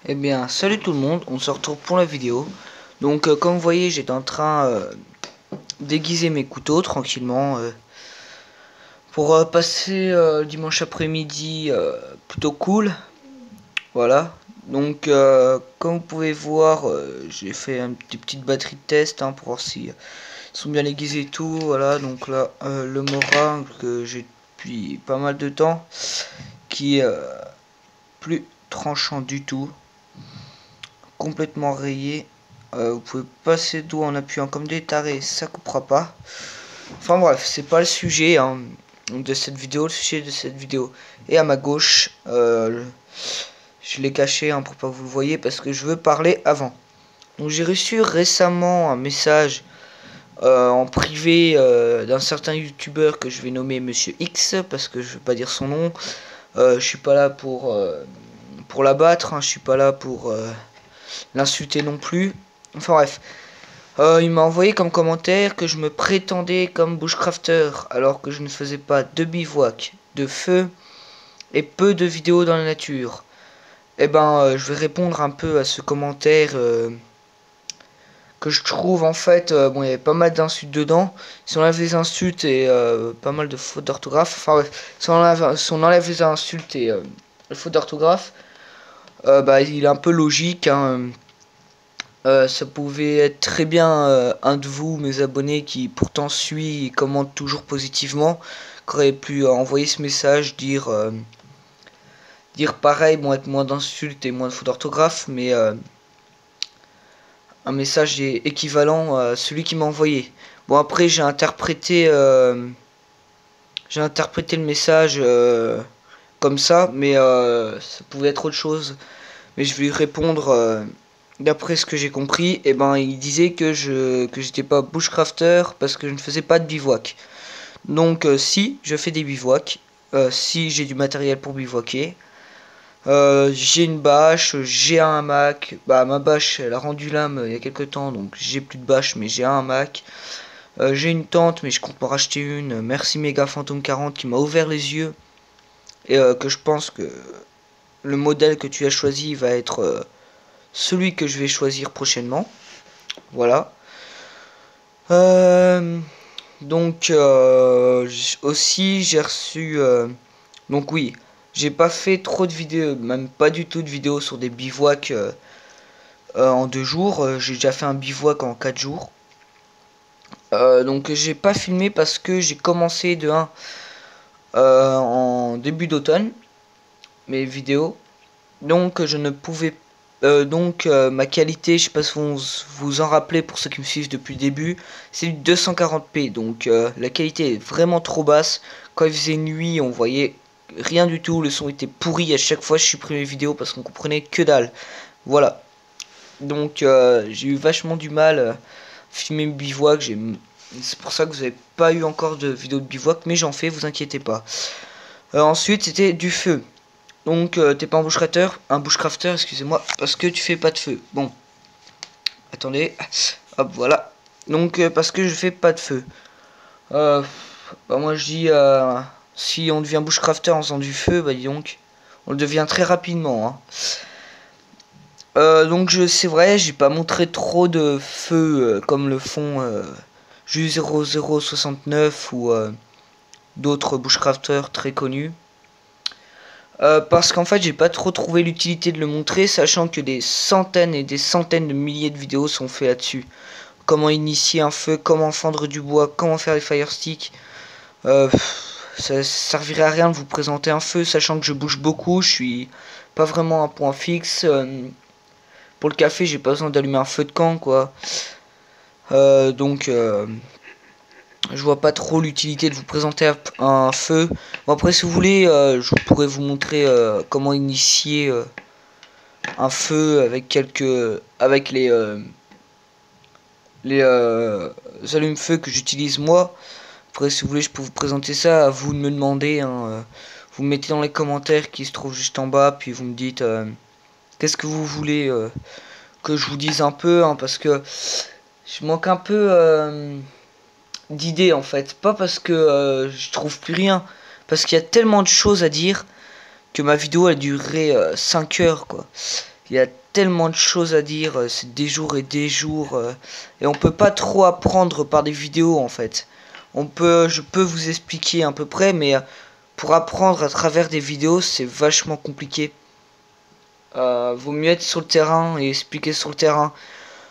Eh bien, salut tout le monde, on se retrouve pour la vidéo. Donc, comme vous voyez, j'étais en train d'aiguiser mes couteaux tranquillement pour passer dimanche après-midi plutôt cool. Voilà. Donc, comme vous pouvez voir, j'ai fait des petites batteries de test pour voir si ils sont bien aiguisés et tout. Voilà. Donc là, le Mora que j'ai depuis pas mal de temps, qui est plus tranchant du tout, complètement rayé. Vous pouvez passer le doigt en appuyant comme des tarés, ça coupera pas. Enfin bref, c'est pas le sujet de cette vidéo. Le sujet de cette vidéo est à ma gauche. Je l'ai caché pour pas que vous le voyez parce que je veux parler avant. Donc j'ai reçu récemment un message en privé d'un certain youtubeur que je vais nommer Monsieur X parce que je veux pas dire son nom. Je suis pas là pour l'abattre, je suis pas là pour l'insulter non plus. Enfin bref. Il m'a envoyé comme commentaire que je me prétendais comme bushcrafter alors que je ne faisais pas de bivouac, de feu et peu de vidéos dans la nature. Eh ben, je vais répondre un peu à ce commentaire que je trouve en fait, bon, il y avait pas mal d'insultes dedans. Si on enlève les insultes et pas mal de fautes d'orthographe, enfin bref, si on enlève les insultes et les fautes d'orthographe, bah, il est un peu logique. Ça pouvait être très bien un de vous, mes abonnés, qui pourtant suit et commente toujours positivement, qui aurait pu envoyer ce message, dire pareil, bon, avec moins d'insultes et moins de fautes d'orthographe, mais un message est équivalent à celui qui m'a envoyé. Bon, après, j'ai interprété le message comme ça, mais ça pouvait être autre chose. Mais je vais lui répondre d'après ce que j'ai compris. Et ben, il disait que j'étais pas bushcrafter parce que je ne faisais pas de bivouac. Donc, si je fais des bivouacs, si j'ai du matériel pour bivouaquer, j'ai une bâche, j'ai un hamac. Bah, ma bâche, elle a rendu l'âme il y a quelques temps, donc j'ai plus de bâche, mais j'ai un hamac. J'ai une tente, mais je compte m'en racheter une. Merci Mega Phantom 40 qui m'a ouvert les yeux. Et que je pense que le modèle que tu as choisi va être celui que je vais choisir prochainement. Voilà. Euh, donc aussi j'ai reçu donc oui, j'ai pas fait trop de vidéos, même pas du tout de vidéos sur des bivouacs en 2 jours. J'ai déjà fait un bivouac en 4 jours. Donc j'ai pas filmé parce que j'ai commencé de 1 en début d'automne mes vidéos. Donc je ne pouvais ma qualité, je sais pas si vous vous en rappelez pour ceux qui me suivent depuis le début, c'est du 240p. Donc la qualité est vraiment trop basse. Quand il faisait nuit, on voyait rien du tout, le son était pourri. À chaque fois je supprimais les vidéos parce qu'on comprenait que dalle. Voilà. Donc j'ai eu vachement du mal à filmer le bivouac. C'est pour ça que vous n'avez pas eu encore de vidéo de bivouac, mais j'en fais, vous inquiétez pas. Ensuite c'était du feu. Donc t'es pas un bushcrafter, excusez-moi, parce que tu fais pas de feu. Bon, attendez, hop, voilà. Donc parce que je fais pas de feu. Bah moi je dis, si on devient bushcrafter en faisant du feu, bah dis donc, on le devient très rapidement. Donc c'est vrai, j'ai pas montré trop de feu comme le font Ju 0069 ou d'autres bushcrafters très connus. Parce qu'en fait j'ai pas trop trouvé l'utilité de le montrer, sachant que des centaines et des centaines de milliers de vidéos sont faites là-dessus. Comment initier un feu, comment fendre du bois, comment faire les firesticks. Ça servirait à rien de vous présenter un feu, sachant que je bouge beaucoup, je suis pas vraiment un point fixe. Pour le café j'ai pas besoin d'allumer un feu de camp quoi. Donc je vois pas trop l'utilité de vous présenter un feu. Bon après si vous voulez, je pourrais vous montrer comment initier un feu avec les allumes-feu que j'utilise moi. Après si vous voulez je peux vous présenter ça, à vous de me demander. Vous me mettez dans les commentaires qui se trouvent juste en bas, puis vous me dites qu'est-ce que vous voulez que je vous dise un peu, parce que je manque un peu d'idées en fait. Pas parce que je trouve plus rien, parce qu'il y a tellement de choses à dire que ma vidéo elle durerait 5 heures quoi. il y a tellement de choses à dire, c'est des jours et des jours, et on peut pas trop apprendre par des vidéos en fait. Je peux vous expliquer à peu près, mais pour apprendre à travers des vidéos, c'est vachement compliqué. Vaut mieux être sur le terrain et expliquer sur le terrain.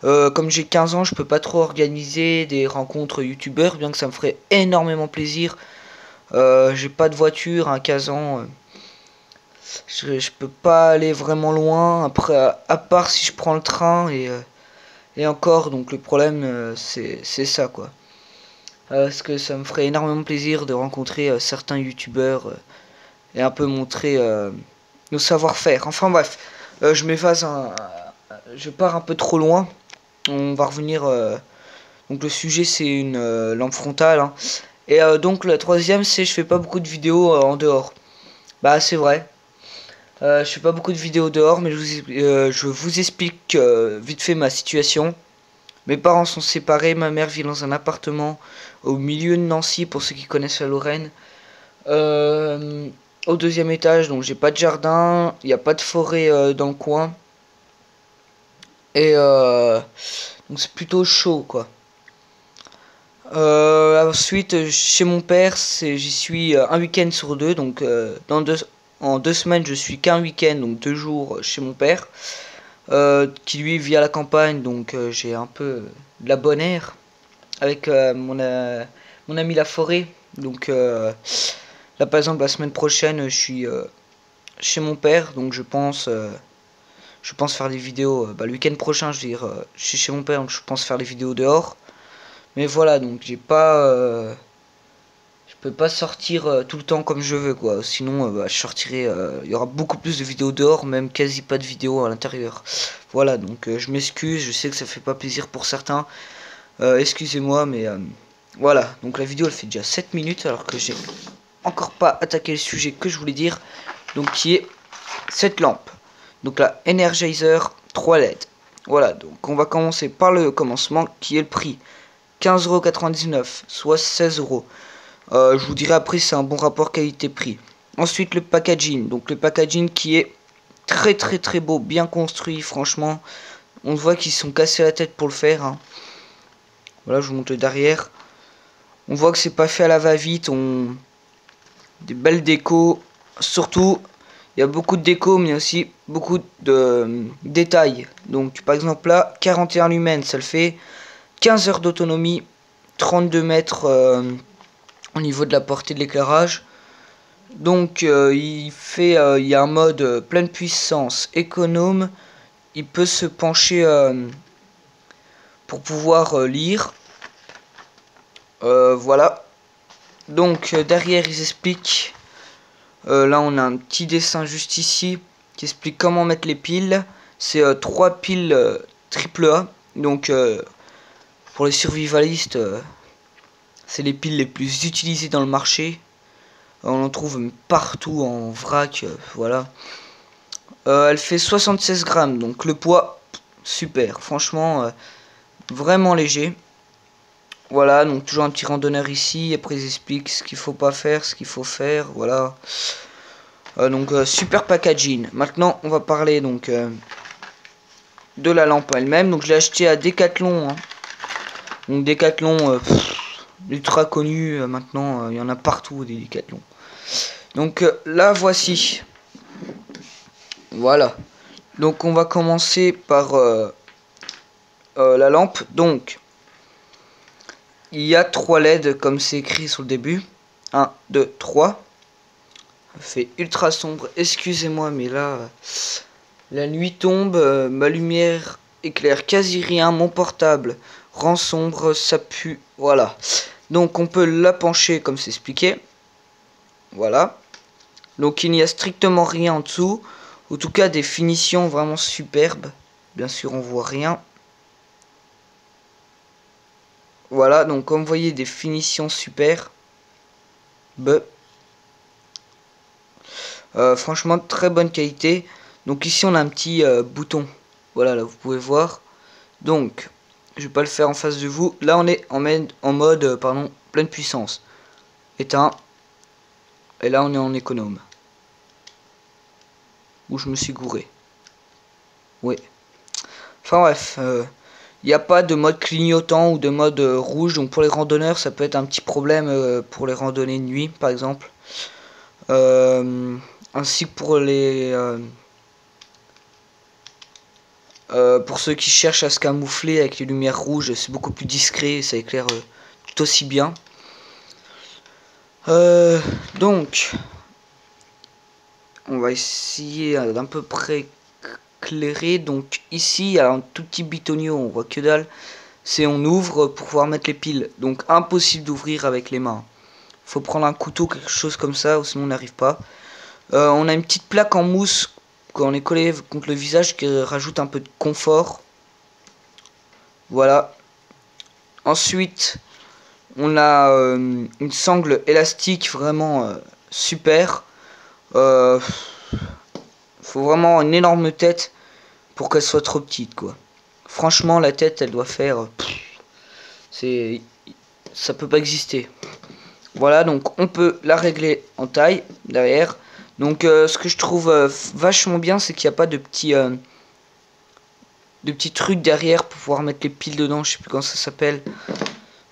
Comme j'ai 15 ans, je peux pas trop organiser des rencontres youtubeurs, bien que ça me ferait énormément plaisir. J'ai pas de voiture à 15 ans. Je peux pas aller vraiment loin, après, à part si je prends le train, et encore, donc le problème, c'est ça, quoi. Parce que ça me ferait énormément plaisir de rencontrer certains youtubeurs et un peu montrer nos savoir-faire. Enfin bref, je m'efface, je pars un peu trop loin. On va revenir. Donc le sujet c'est une lampe frontale. Hein. Et donc la troisième c'est je fais pas beaucoup de vidéos en dehors. Bah c'est vrai. Je fais pas beaucoup de vidéos dehors, mais je vous explique vite fait ma situation. Mes parents sont séparés, ma mère vit dans un appartement au milieu de Nancy pour ceux qui connaissent la Lorraine. Au deuxième étage, donc j'ai pas de jardin, il n'y a pas de forêt dans le coin. Et donc c'est plutôt chaud quoi. Ensuite, chez mon père, j'y suis un week-end sur deux, donc en 2 semaines, je suis qu'un week-end, donc 2 jours chez mon père, qui lui vit à la campagne, donc j'ai un peu de la bonne air avec mon ami la forêt. Donc là, par exemple, la semaine prochaine, je suis chez mon père, donc je pense faire des vidéos. Le week-end prochain, je veux dire, je suis chez mon père, donc je pense faire des vidéos dehors. Mais voilà, donc je peux pas sortir tout le temps comme je veux quoi. Sinon je sortirai, il y aura beaucoup plus de vidéos dehors, même quasi pas de vidéos à l'intérieur. Voilà, donc je m'excuse, je sais que ça fait pas plaisir pour certains. Excusez-moi, mais voilà, donc la vidéo elle fait déjà 7 minutes alors que j'ai encore pas attaqué le sujet que je voulais dire. Donc qui est cette lampe. Donc la Energizer 3 LED. Voilà, donc on va commencer par le commencement qui est le prix. 15,99€, soit 16€. Je vous dirai après si c'est un bon rapport qualité-prix. Ensuite le packaging. Donc le packaging qui est très très très beau, bien construit franchement. On voit qu'ils sont cassés la tête pour le faire. Hein. Voilà, je vous montre le derrière. On voit que c'est pas fait à la va-vite. Des belles décos. Surtout, il y a beaucoup de déco, mais aussi beaucoup de détails. Donc par exemple là, 41 lumens, ça le fait. 15 heures d'autonomie, 32 mètres au niveau de la portée de l'éclairage. Donc il y a un mode pleine puissance économe. Il peut se pencher pour pouvoir lire. Voilà. Donc derrière ils expliquent. Là on a un petit dessin juste ici qui explique comment mettre les piles. C'est 3 piles AAA. Donc pour les survivalistes, c'est les piles les plus utilisées dans le marché. On en trouve partout en vrac, voilà. Elle fait 76 grammes, donc le poids, super. Franchement, vraiment léger. Voilà, donc toujours un petit randonneur ici. Après, ils expliquent ce qu'il faut pas faire, ce qu'il faut faire, voilà. Donc, super packaging. Maintenant, on va parler donc de la lampe elle-même. Donc, je l'ai acheté à Decathlon. Hein. Donc, Decathlon, ultra connu. Maintenant, il y en a partout des Decathlon. Donc, là, voici. Voilà. Donc, on va commencer par la lampe. Donc, il y a 3 LED comme c'est écrit sur le début. 1, 2, 3. Ça fait ultra sombre. Excusez-moi, mais là, la nuit tombe. Ma lumière éclaire quasi rien. Mon portable rend sombre. Ça pue. Voilà. Donc, on peut la pencher comme c'est expliqué. Voilà. Donc, il n'y a strictement rien en dessous. En tout cas, des finitions vraiment superbes. Bien sûr, on voit rien. Voilà, donc comme vous voyez, des finitions super. Franchement, très bonne qualité. Donc ici, on a un petit bouton. Voilà, là, vous pouvez voir. Donc, je vais pas le faire en face de vous. Là, on est en mode pleine puissance. Éteint. Et là, on est en économe. Où je me suis gouré. Oui. Enfin bref, il n'y a pas de mode clignotant ou de mode rouge, donc pour les randonneurs ça peut être un petit problème pour les randonnées de nuit par exemple. Ainsi que pour ceux qui cherchent à se camoufler avec les lumières rouges, c'est beaucoup plus discret et ça éclaire tout aussi bien. Donc, on va essayer d'un peu près éclairer. Donc ici, il y a un tout petit bitonio, on voit que dalle. C'est on ouvre pour pouvoir mettre les piles. Donc impossible d'ouvrir avec les mains. Faut prendre un couteau, quelque chose comme ça, ou sinon on n'arrive pas. On a une petite plaque en mousse quand on est collé contre le visage qui rajoute un peu de confort. Voilà. Ensuite, on a une sangle élastique vraiment super. Faut vraiment une énorme tête pour qu'elle soit trop petite, quoi. Franchement, la tête, elle doit faire... ça peut pas exister. Voilà, donc on peut la régler en taille derrière. Donc ce que je trouve vachement bien, c'est qu'il n'y a pas de petits trucs derrière pour pouvoir mettre les piles dedans. Je sais plus comment ça s'appelle.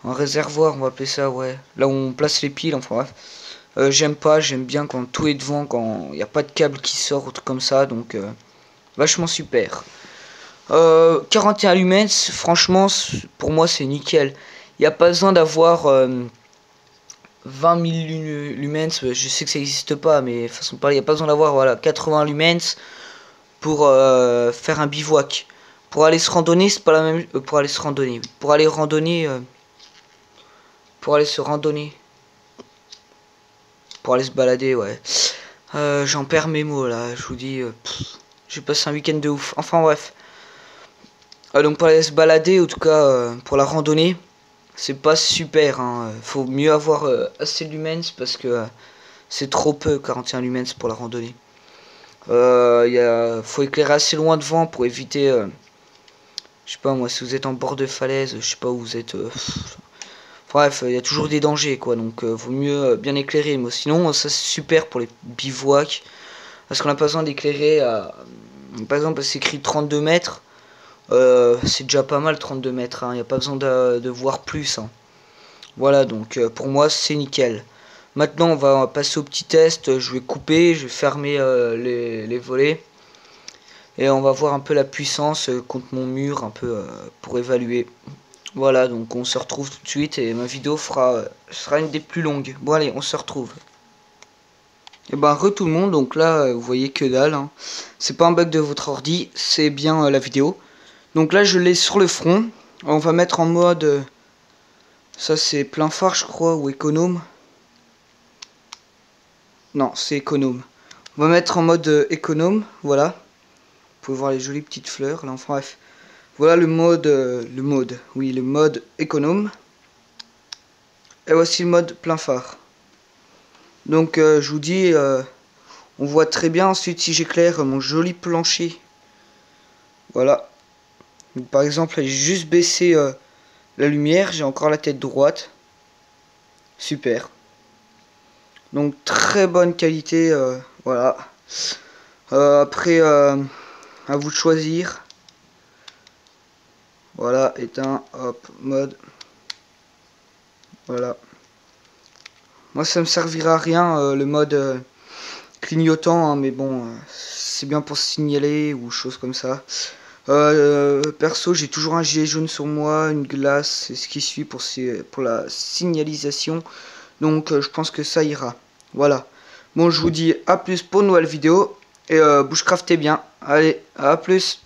Un réservoir, on va appeler ça, ouais. Là où on place les piles, enfin bref. J'aime pas, j'aime bien quand tout est devant, quand il n'y a pas de câble qui sort ou truc comme ça. Donc vachement super. 41 lumens, franchement, pour moi c'est nickel. Il n'y a pas besoin d'avoir 20 000 lumens, je sais que ça n'existe pas, mais de façon de parler, il n'y a pas besoin d'avoir voilà, 80 lumens pour faire un bivouac. Pour aller se randonner, c'est pas la même... pour aller se randonner. Pour aller randonner... pour aller se randonner. Pour aller se balader, ouais. J'en perds mes mots, là, je vous dis... j'ai passé un week-end de ouf. Enfin, bref. Donc pour aller se balader, en tout cas, pour la randonnée... c'est pas super, hein. Faut mieux avoir assez de lumens parce que c'est trop peu 41 lumens pour la randonnée. Faut éclairer assez loin devant pour éviter, je sais pas moi, si vous êtes en bord de falaise, je sais pas où vous êtes. Bref, il y a toujours des dangers quoi, donc vaut mieux bien éclairer. Mais sinon, ça c'est super pour les bivouacs parce qu'on n'a pas besoin d'éclairer à, par exemple, c'est écrit 32 mètres. C'est déjà pas mal 32 mètres, il n'y a pas besoin de voir plus. Hein. Voilà, donc pour moi c'est nickel. Maintenant on va passer au petit test, je vais couper, je vais fermer les volets. Et on va voir un peu la puissance contre mon mur, un peu pour évaluer. Voilà, donc on se retrouve tout de suite et ma vidéo sera une des plus longues. Bon allez, on se retrouve. Et ben re tout le monde, donc là vous voyez que dalle. Hein. C'est pas un bug de votre ordi, c'est bien la vidéo. Donc là je l'ai sur le front. On va mettre en mode... ça c'est plein phare je crois, ou économe. Non, c'est économe. On va mettre en mode économe, voilà. Vous pouvez voir les jolies petites fleurs, là, enfin bref. Voilà le mode économe. Et voici le mode plein phare. Donc je vous dis, on voit très bien ensuite si j'éclaire mon joli plancher. Voilà. Donc, par exemple, j'ai juste baissé la lumière, j'ai encore la tête droite. Super. Donc très bonne qualité, voilà. Après, à vous de choisir. Voilà, éteint, hop, mode. Voilà. Moi ça me servira à rien le mode clignotant, hein, mais bon, c'est bien pour signaler ou choses comme ça. Perso, j'ai toujours un gilet jaune sur moi, une glace, c'est ce qui suit pour la signalisation. Donc je pense que ça ira. Voilà. Bon, je vous dis à plus pour une nouvelle vidéo. Et bushcraftez bien. Allez, à plus.